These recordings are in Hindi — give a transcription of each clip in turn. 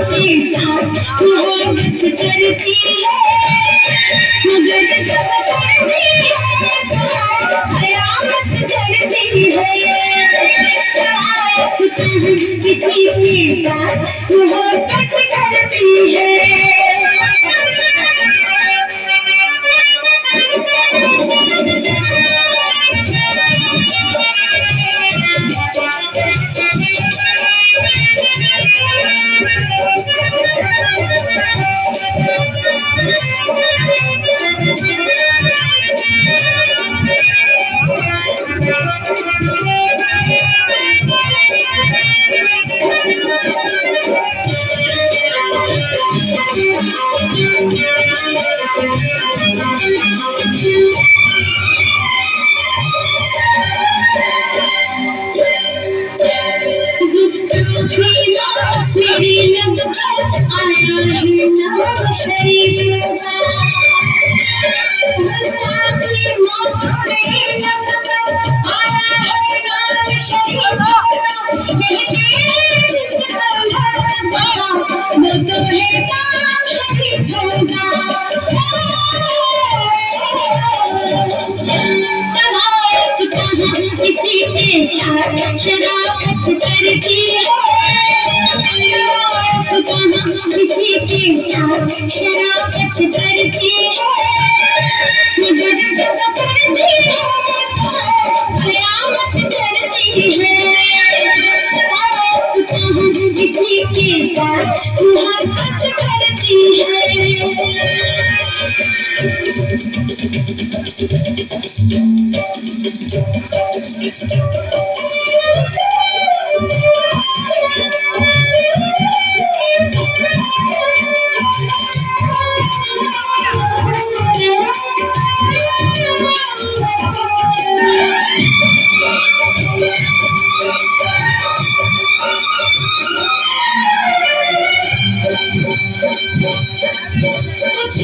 के साथ मोहब्बत करती है, मगर जब करती है कयामत करती है। किसी के साथ मोहब्बत करती है। मेरी लब पर आया है नाम शरीफ का, बस आखिरी मौत मेरी लब पर आया है नाम शरीफ का। मैं तो बेटा शरीफ होगा, किसी के साथ शराफत करती है, किसी के साथ शराफत करती है, मगर जब करती है कयामत करती है। किसी के साथ मोहब्बत करती है। कुछ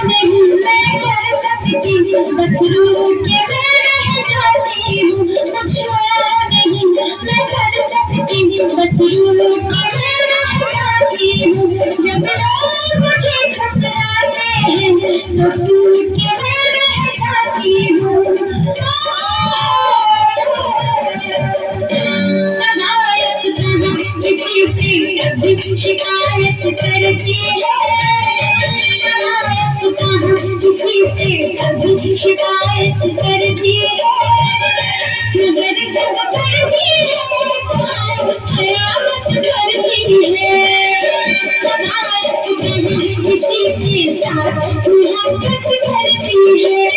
नहीं मैं कर सकती, बस रूठ के मैं रह जाती हूँ। कुछ नहीं मैं कर सकती, बस रूठ के मैं रह जाती हूँ। जब लोग मुझे ठुकराते हैं तो टूट के मैं रह जाती हूँ। किसी से शिकायत करती है, किसी से शिकायत करती है, मगर जब करती है कयामत करती है। किसी के साथ मोहब्बत करती है।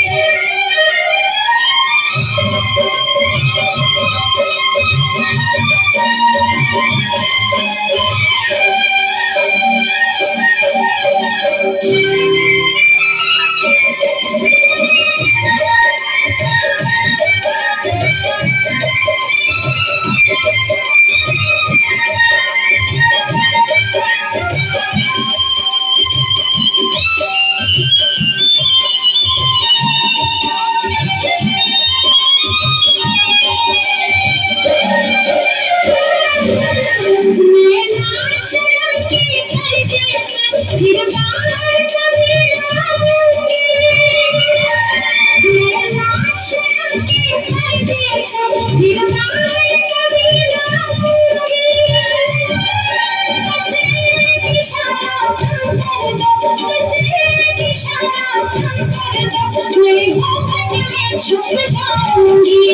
छुप जाऊंगी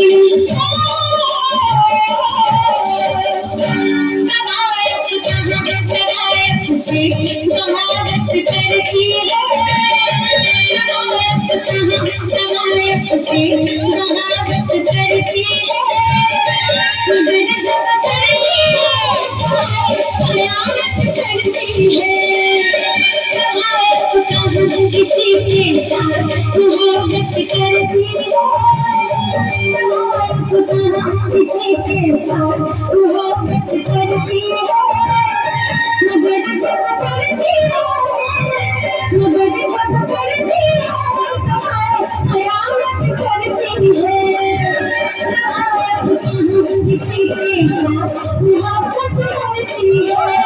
से कहावत करती है, कहावत से कहावत करती है, मगर जब करती है कयामत करती है। कहावत किसी के साथ मोहब्बत करती है, किसी के साथ मोहब्बत करती है, मगर जब करती है, मगर जब करती है कयामत करती है। किसी के साथ मोहब्बत करती है।